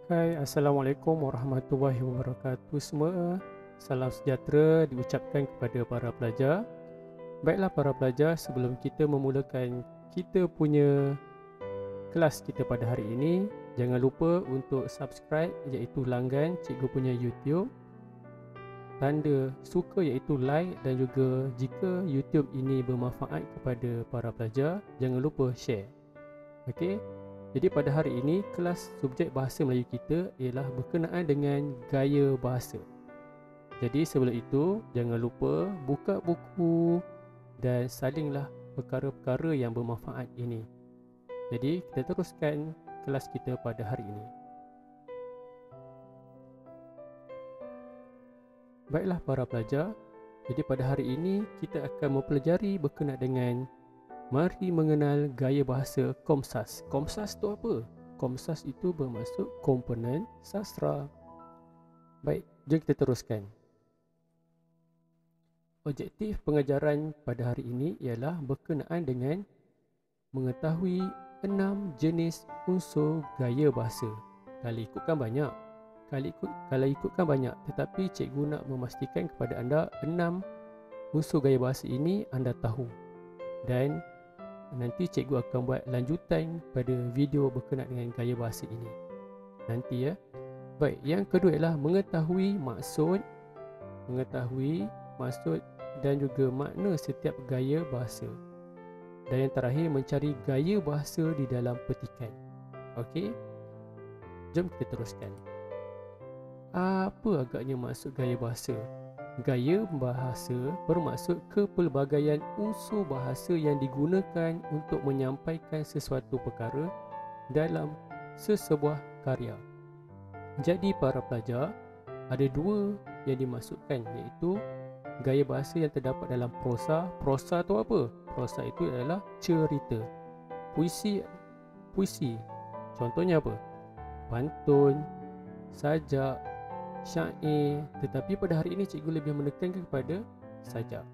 Hai, Assalamualaikum warahmatullahi wabarakatuh semua. Salam sejahtera diucapkan kepada para pelajar. Baiklah para pelajar, sebelum kita memulakan kita punya kelas kita pada hari ini, jangan lupa untuk subscribe iaitu langgan cikgu punya YouTube, tanda suka iaitu like, dan juga jika YouTube ini bermanfaat kepada para pelajar, jangan lupa share. Okey. Jadi pada hari ini kelas subjek bahasa Melayu kita ialah berkenaan dengan gaya bahasa. Jadi sebelum itu jangan lupa buka buku dan salinglah perkara-perkara yang bermanfaat ini. Jadi kita teruskan kelas kita pada hari ini. Baiklah para pelajar, jadi pada hari ini kita akan mempelajari berkenaan dengan mari mengenal gaya bahasa Komsas. Komsas tu apa? Komsas itu bermaksud komponen sastra. Baik, jom kita teruskan. Objektif pengajaran pada hari ini ialah berkenaan dengan mengetahui 6 jenis unsur gaya bahasa. Kalau ikutkan banyak, tetapi cikgu nak memastikan kepada anda 6 unsur gaya bahasa ini anda tahu. Dan nanti cikgu akan buat lanjutan pada video berkenaan dengan gaya bahasa ini nanti ya. Baik, yang kedua ialah mengetahui maksud dan juga makna setiap gaya bahasa. Dan yang terakhir, mencari gaya bahasa di dalam petikan. Okey, jom kita teruskan. Apa agaknya maksud gaya bahasa? Gaya bahasa bermaksud kepelbagaian unsur bahasa yang digunakan untuk menyampaikan sesuatu perkara dalam sesebuah karya. Jadi para pelajar, ada dua yang dimaksudkan, iaitu gaya bahasa yang terdapat dalam prosa. Prosa tu apa? Prosa itu adalah cerita. Puisi. Contohnya apa? Pantun, sajak, syair. Tetapi pada hari ini cikgu lebih menekankan kepada sajak.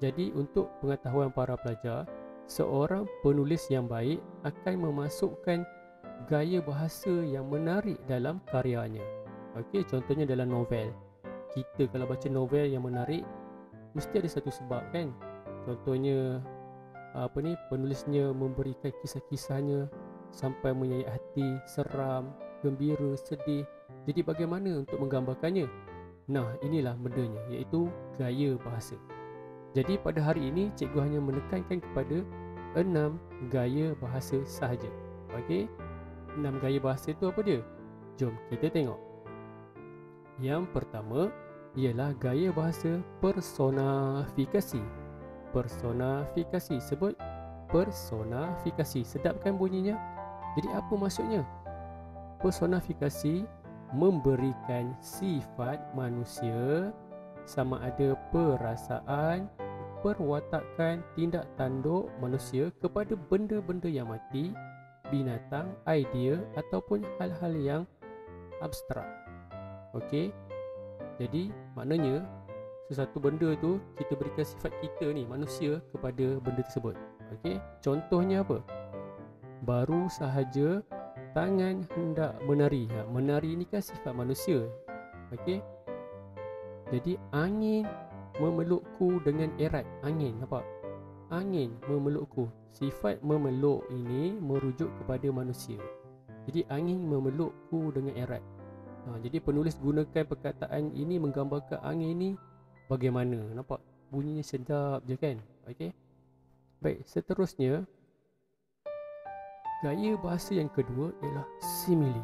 Jadi untuk pengetahuan para pelajar, seorang penulis yang baik akan memasukkan gaya bahasa yang menarik dalam karyanya. Okey, contohnya dalam novel. Kita kalau baca novel yang menarik, mesti ada satu sebab kan. Contohnya penulisnya memberikan kisah-kisahnya sampai menyayat hati, seram, gembira, sedih. Jadi bagaimana untuk menggambarkannya? Nah, inilah bendanya, iaitu gaya bahasa. Jadi pada hari ini cikgu hanya menekankan kepada 6 gaya bahasa sahaja. Okey, 6 gaya bahasa itu apa dia? Jom kita tengok. Yang pertama ialah gaya bahasa personifikasi. Personifikasi, sebut personifikasi. Sedap kan bunyinya? Jadi apa maksudnya? Personifikasi memberikan sifat manusia, sama ada perasaan, perwatakan, tindak tanduk manusia kepada benda-benda yang mati, binatang, idea ataupun hal-hal yang abstrak. Okey, jadi maknanya sesuatu benda tu kita berikan sifat kita ni manusia kepada benda tersebut. Okey, contohnya apa? Baru sahaja tangan hendak menari. Menari ni kan sifat manusia. Okey, jadi angin memelukku dengan erat. Angin, nampak? Angin memelukku. Sifat memeluk ini merujuk kepada manusia. Jadi angin memelukku dengan erat. Jadi penulis gunakan perkataan ini menggambarkan angin ni bagaimana. Nampak? Bunyinya sedap je kan? Okey. Baik, seterusnya gaya bahasa yang kedua ialah simile.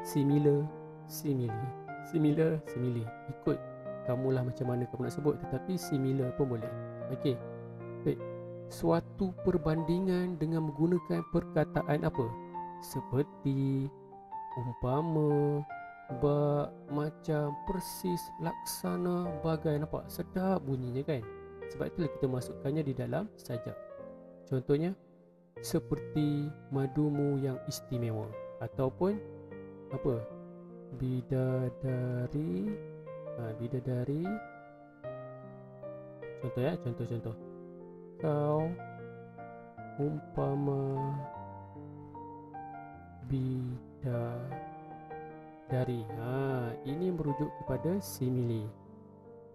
Simile. Ikut kamulah macam mana kamu nak sebut, tetapi simile pun boleh. Okey. Baik. Suatu perbandingan dengan menggunakan perkataan apa? Seperti, umpama, bak, macam, persis, laksana, bagai. Nampak? Sedap bunyinya kan? Sebab itulah kita masukkannya di dalam sajak. Contohnya, seperti madumu yang istimewa. Ataupun apa? Bidadari. Bidadari. Contoh ya, contoh. Kau umpama bidadari dari. Ini merujuk kepada simile.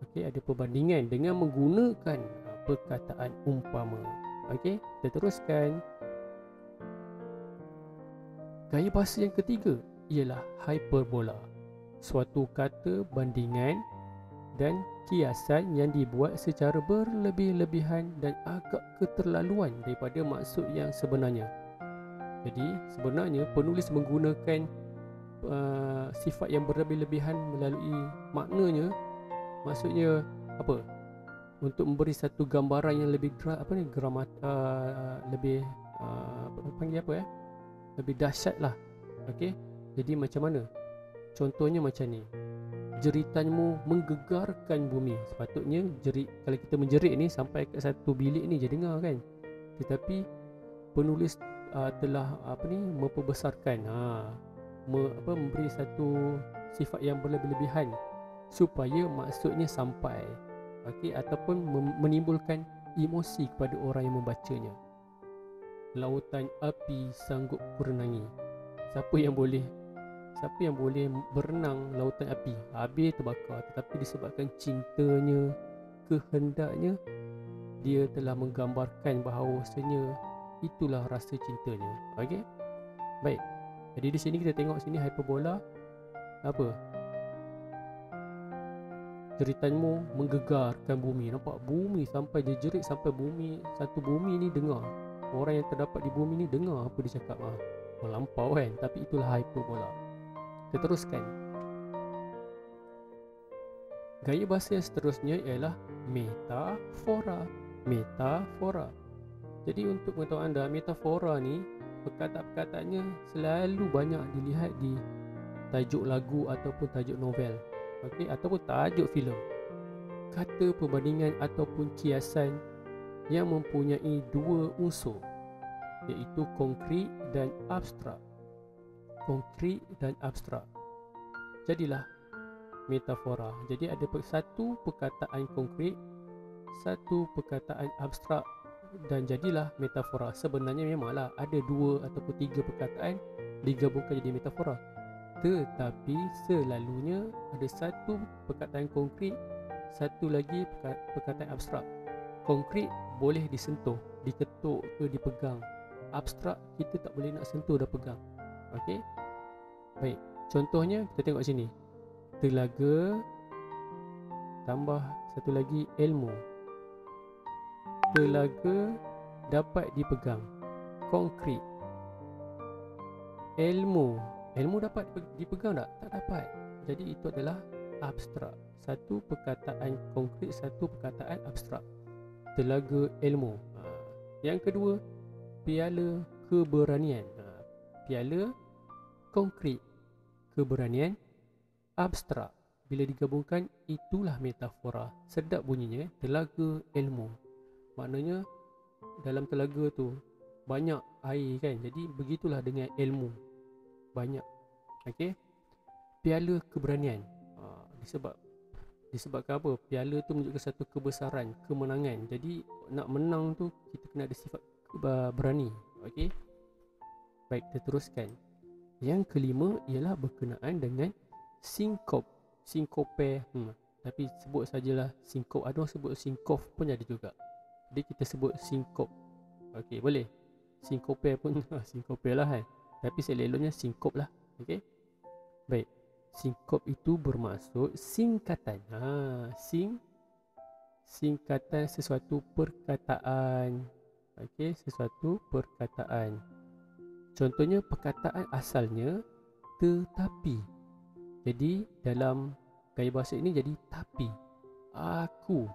Okey, ada perbandingan dengan menggunakan perkataan umpama. Okey, kita teruskan. Gaya bahasa yang ketiga ialah hyperbola. Suatu kata bandingan dan kiasan yang dibuat secara berlebih-lebihan dan agak keterlaluan daripada maksud yang sebenarnya. Jadi sebenarnya penulis menggunakan sifat yang berlebih-lebihan melalui maknanya, maksudnya apa? Untuk memberi satu gambaran yang lebih lebih panggil apa lebih dahsyat lah. Okey, jadi macam mana? Contohnya macam ni. Jeritanmu menggegarkan bumi. Sepatutnya kalau kita menjerit ni sampai ke satu bilik ni je dengar kan. Tetapi penulis telah memperbesarkan, memberi satu sifat yang berlebih-lebihan supaya maksudnya sampai, okey, ataupun menimbulkan emosi kepada orang yang membacanya. Lautan api sanggup kurenangi. Siapa yang boleh berenang lautan api? Habis terbakar. Tetapi disebabkan cintanya, kehendaknya, dia telah menggambarkan bahawasanya itulah rasa cintanya. Okey? Baik. Jadi di sini kita tengok sini hyperbola apa? Jeritanmu menggegarkan bumi. Nampak bumi sampai dia jerit sampai satu bumi ni dengar. Orang yang terdapat di bumi ni dengar apa dia cakap. Melampau kan? Tapi itulah hyperbola. Kita teruskan. Gaya bahasa yang seterusnya ialah metafora. Metafora. Jadi untuk pengetahuan anda, metafora ni perkataan-perkataannya selalu banyak dilihat di tajuk lagu ataupun tajuk novel, okey, ataupun tajuk filem. Kata perbandingan ataupun kiasan yang mempunyai dua unsur, iaitu konkret dan abstrak. Konkret dan abstrak. Jadilah metafora. Jadi ada satu perkataan konkret, satu perkataan abstrak, dan jadilah metafora. Sebenarnya memanglah ada dua ataupun tiga perkataan digabungkan jadi metafora. Tetapi selalunya ada satu perkataan konkret, satu lagi perkataan abstrak. Konkret boleh disentuh, diketuk ke dipegang. Abstrak kita tak boleh nak sentuh dah pegang. Okey. Baik, contohnya kita tengok sini. Telaga tambah satu lagi ilmu. Telaga dapat dipegang. Konkret. Ilmu dapat dipegang tak? Tak dapat. Jadi itu adalah abstrak. Satu perkataan konkret, satu perkataan abstrak. Telaga ilmu. Yang kedua, piala keberanian. Piala konkret, keberanian abstrak. Bila digabungkan, itulah metafora. Sedap bunyinya, telaga ilmu. Maknanya dalam telaga tu banyak air kan. Jadi begitulah dengan ilmu, banyak. Okey. Piala keberanian. Disebabkan apa? Piala tu menunjukkan satu kebesaran, kemenangan. Jadi nak menang tu kita kena ada sifat berani. Okey. Baik, kita teruskan. Yang kelima ialah berkenaan dengan sinkop. Sinkope. Tapi sebut sajalah sinkop. Ada orang sebut sinkof pun ada juga. Jadi kita sebut sinkop. Okey, boleh. Sinkope pun sinkope lah kan. Tapi seleloknya sinkop lah. Okey. Baik. Sinkop itu bermaksud singkatan. Singkatan sesuatu perkataan. Okey, sesuatu perkataan. Contohnya perkataan asalnya tetapi. Jadi dalam gaya bahasa ini jadi tapi. Aku,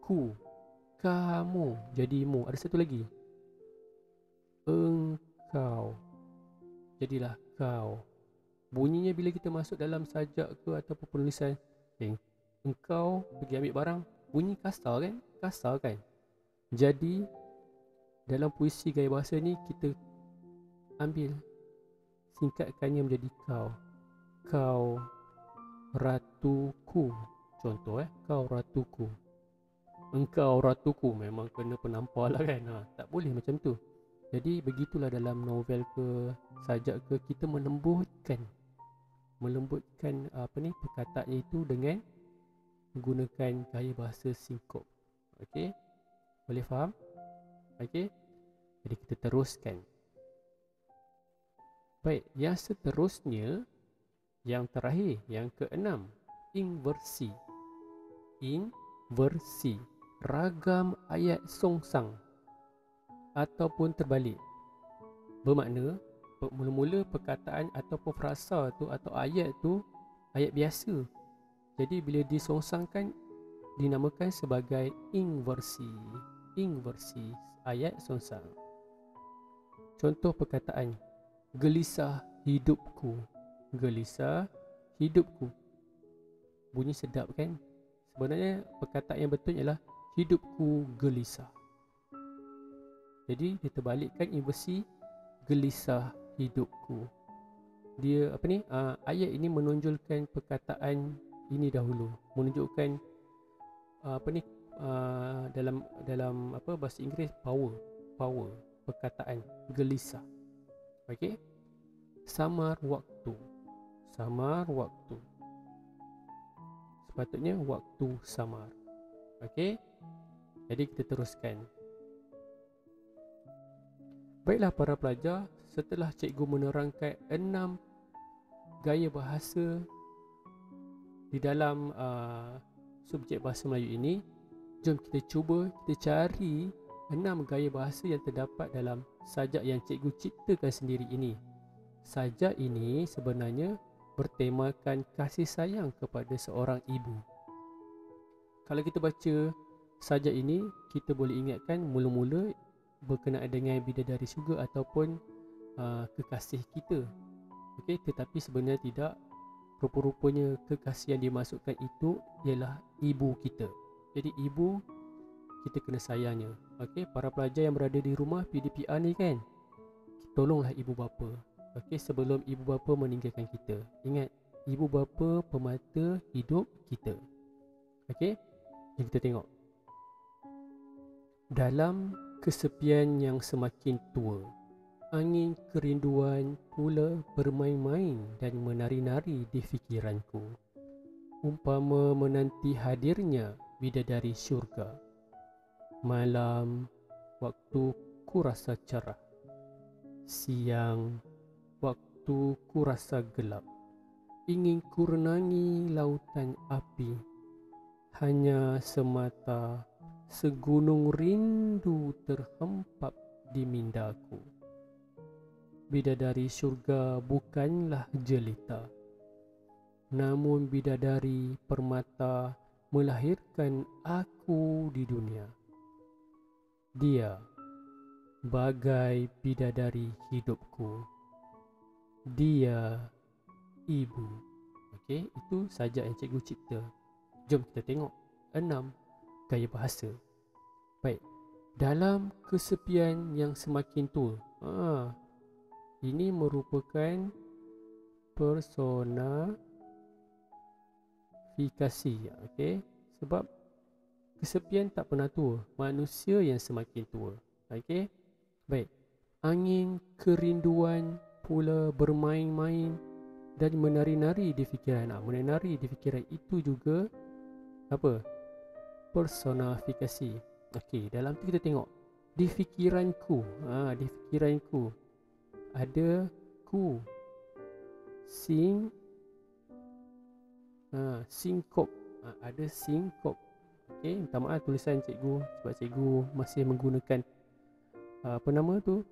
ku, kamu jadi mu. Ada satu lagi. Engkau jadilah kau. Bunyinya bila kita masuk dalam sajak ke ataupun penulisan, engkau pergi ambil barang, bunyi kasar kan? Kasar kan? Jadi dalam puisi gaya bahasa ni kita ambil singkatkannya menjadi kau. Kau ratuku. Contoh kau ratuku. Engkau ratuku. Memang kena penampar lah kan. Tak boleh macam tu. Jadi begitulah dalam novel ke sajak ke, kita menembutkan melembutkan perkataannya itu dengan menggunakan gaya bahasa singkop. Okey, boleh faham? Okey, jadi kita teruskan. Baik, yang seterusnya, yang terakhir, yang keenam, inversi. Inversi, ragam ayat songsang ataupun terbalik. Bermakna mula-mula perkataan ataupun frasa tu atau ayat tu ayat biasa. Jadi bila disongsangkan dinamakan sebagai inversi. Inversi ayat songsang. Contoh perkataan, gelisah hidupku. Gelisah hidupku. Bunyi sedap kan? Sebenarnya perkataan yang betul ialah hidupku gelisah. Jadi diterbalikkan inversi gelisah hidupku. Dia ayat ini menonjolkan perkataan ini dahulu, menunjukkan dalam bahasa Inggeris power perkataan gelisah. Okey, samar waktu. Sepatutnya waktu samar. Okey, jadi kita teruskan. Baiklah para pelajar, setelah cikgu menerangkan 6 gaya bahasa di dalam subjek bahasa Melayu ini, jom kita cuba cari 6 gaya bahasa yang terdapat dalam sajak yang cikgu ciptakan sendiri ini. Sajak ini sebenarnya bertemakan kasih sayang kepada seorang ibu. Kalau kita baca sajak ini, kita boleh ingatkan mula-mula berkenaan dengan bidadari syurga ataupun kekasih kita. Okey, tetapi sebenarnya tidak. Rupa-rupanya kekasih yang dimasukkan itu ialah ibu kita. Jadi ibu kita kena sayangnya. Okey, para pelajar yang berada di rumah PDPR ni kan, tolonglah ibu bapa. Okey, sebelum ibu bapa meninggalkan kita. Ingat, ibu bapa pemata hidup kita. Okey, jom kita tengok. Dalam kesepian yang semakin tua, angin kerinduan pula bermain-main dan menari-nari di fikiranku. Umpama menanti hadirnya bidadari syurga. Malam, waktu ku rasa cerah. Siang, waktu ku rasa gelap. Ingin ku renangi lautan api. Hanya semata segunung rindu terhempap di mindaku. Bidadari syurga bukanlah jelita, namun bidadari permata melahirkan aku di dunia. Dia bagai bidadari hidupku. Dia ibu. Okey, itu sajak yang cikgu cipta. Jom kita tengok 6 gaya bahasa. Baik, dalam kesepian yang semakin tua. Ini merupakan personifikasi. Okey, sebab kesepian tak pernah tua, manusia yang semakin tua. Okey, baik. Angin kerinduan pula bermain-main dan menari-nari di fikiran. Menari di fikiran itu juga apa? Personifikasi. Okey, dalam tu kita tengok di fikiranku. Di fikiranku ada ku, singkop. Ada singkop. Okey, minta maaf tulisan cikgu sebab cikgu masih menggunakan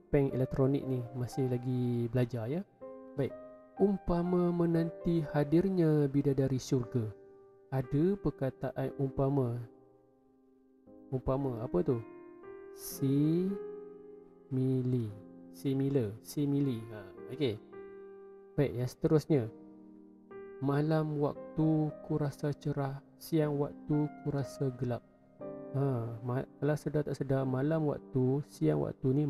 pen elektronik ni, masih lagi belajar ya. Baik, umpama menanti hadirnya bidadari syurga. Ada perkataan umpama. Umpama apa tu? Simile. Okey. Baik, yang seterusnya. Malam waktu ku rasa cerah, siang waktu ku rasa gelap. Kalau sedar tak sedar, malam waktu, siang waktu ni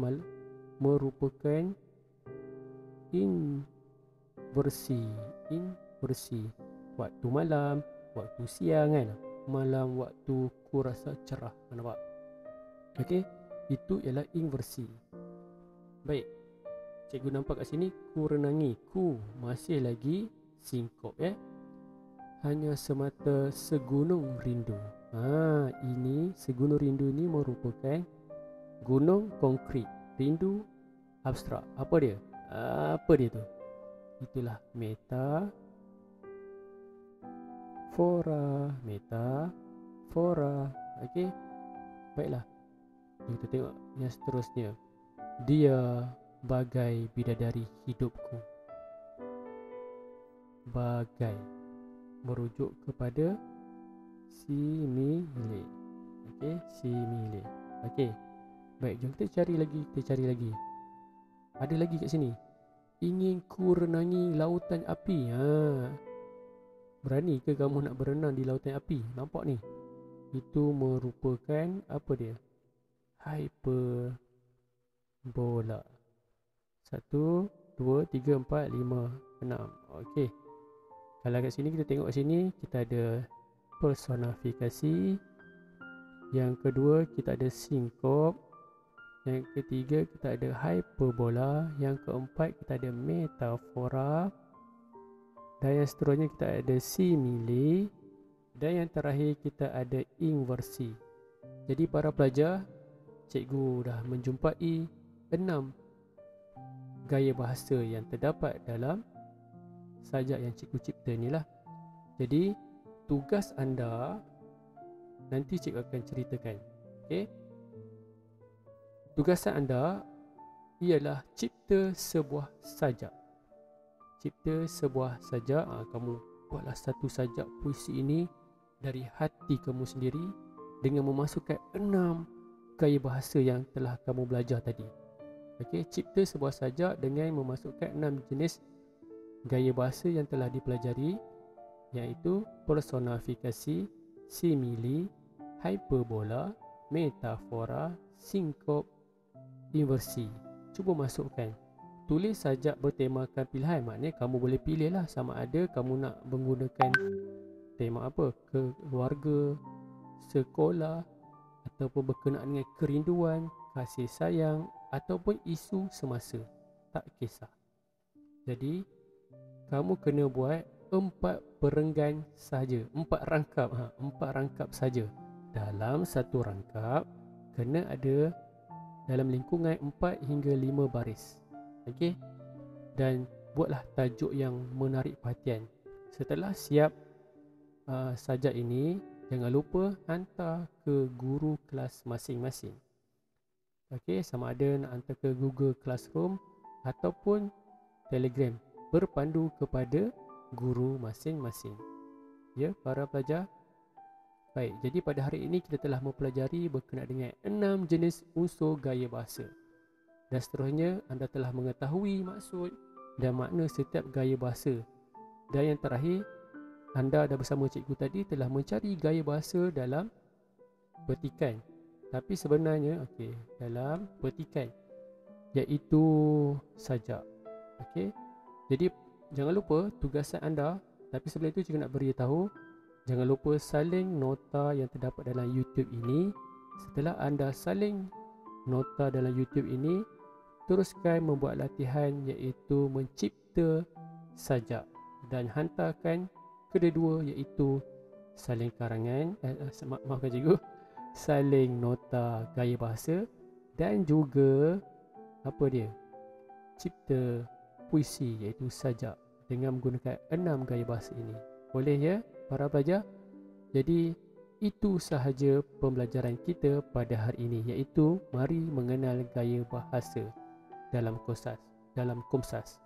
merupakan inversi. Waktu malam, waktu siang kan. Malam waktu ku rasa cerah. Nampak? Okey, itu ialah inversi. Baik, cikgu nampak kat sini ku renangi. Ku masih lagi singkop hanya semata segunung rindu. Ini segunung rindu ni merupakan gunung konkret, rindu abstrak. Apa dia? Apa dia tu? Itulah metafora. Okey. Baiklah. Kita tengok yang seterusnya. Dia bagai bidadari hidupku. Bagai merujuk kepada simile. Okey, simile. Okey. Baik, jom kita cari lagi. Ada lagi kat sini. Ingin ku renangi lautan api. Berani ke kamu nak berenang di lautan api? Nampak ni. Itu merupakan apa dia? Hyperbola. 1, 2, 3, 4, 5, 6. Okey. Kalau kat sini kita tengok kat sini, kita ada personifikasi. Yang kedua kita ada sinkop. Yang ketiga kita ada hyperbola. Yang keempat kita ada metafora. Dan yang seterusnya kita ada simile. Dan yang terakhir kita ada inversi. Jadi para pelajar, cikgu dah menjumpai 6 gaya bahasa yang terdapat dalam sajak yang cikgu cipta ni lah. Jadi tugas anda nanti cikgu akan ceritakan. Okey. Tugasan anda ialah cipta sebuah sajak. Cipta sebuah sajak. Kamu buatlah satu sajak puisi ini dari hati kamu sendiri dengan memasukkan 6 gaya bahasa yang telah kamu belajar tadi. Okey, cipta sebuah sajak dengan memasukkan 6 jenis gaya bahasa yang telah dipelajari, iaitu personifikasi, simile, hyperbola, metafora, sinkop, inversi. Cuba masukkan. Tulis sajak bertemakan pilihan. Maknanya kamu boleh pilih lah sama ada kamu nak menggunakan tema apa, keluarga, sekolah, ataupun berkenaan dengan kerinduan, kasih sayang, ataupun isu semasa. Tak kisah. Jadi kamu kena buat 4 perenggan saja, 4 rangkap. 4 rangkap saja. Dalam satu rangkap kena ada dalam lingkungan 4 hingga 5 baris. Okey. Dan buatlah tajuk yang menarik perhatian. Setelah siap sajak ini, jangan lupa hantar ke guru kelas masing-masing. Okey, sama ada nak hantar ke Google Classroom ataupun Telegram, berpandu kepada guru masing-masing. Ya, para pelajar. Baik, jadi pada hari ini kita telah mempelajari berkenaan dengan 6 jenis unsur gaya bahasa. Dan seterusnya anda telah mengetahui maksud dan makna setiap gaya bahasa. Dan yang terakhir, anda dah bersama cikgu tadi telah mencari gaya bahasa dalam petikan. Tapi sebenarnya dalam petikan, iaitu sajak. Okey. Jadi jangan lupa tugasan anda. Tapi sebelum itu cikgu nak beritahu, jangan lupa salin nota yang terdapat dalam YouTube ini. Setelah anda salin nota dalam YouTube ini, teruskan membuat latihan iaitu mencipta sajak dan hantarkan kedua iaitu salin karangan, maafkan cikgu, salin nota gaya bahasa dan juga cipta puisi iaitu sajak dengan menggunakan 6 gaya bahasa ini. Boleh ya para pelajar? Jadi itu sahaja pembelajaran kita pada hari ini, iaitu mari mengenal gaya bahasa dalam Komsas.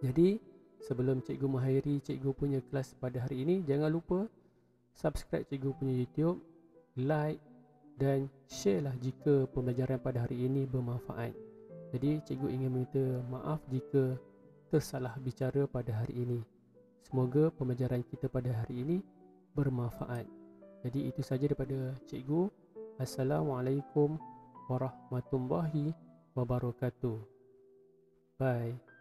Jadi sebelum cikgu mengakhiri cikgu punya kelas pada hari ini, jangan lupa subscribe cikgu punya YouTube, like dan share lah jika pembelajaran pada hari ini bermanfaat. Jadi cikgu ingin meminta maaf jika tersalah bicara pada hari ini. Semoga pembelajaran kita pada hari ini bermanfaat. Jadi itu saja daripada cikgu. Assalamualaikum warahmatullahi wabarakatuh. Bye.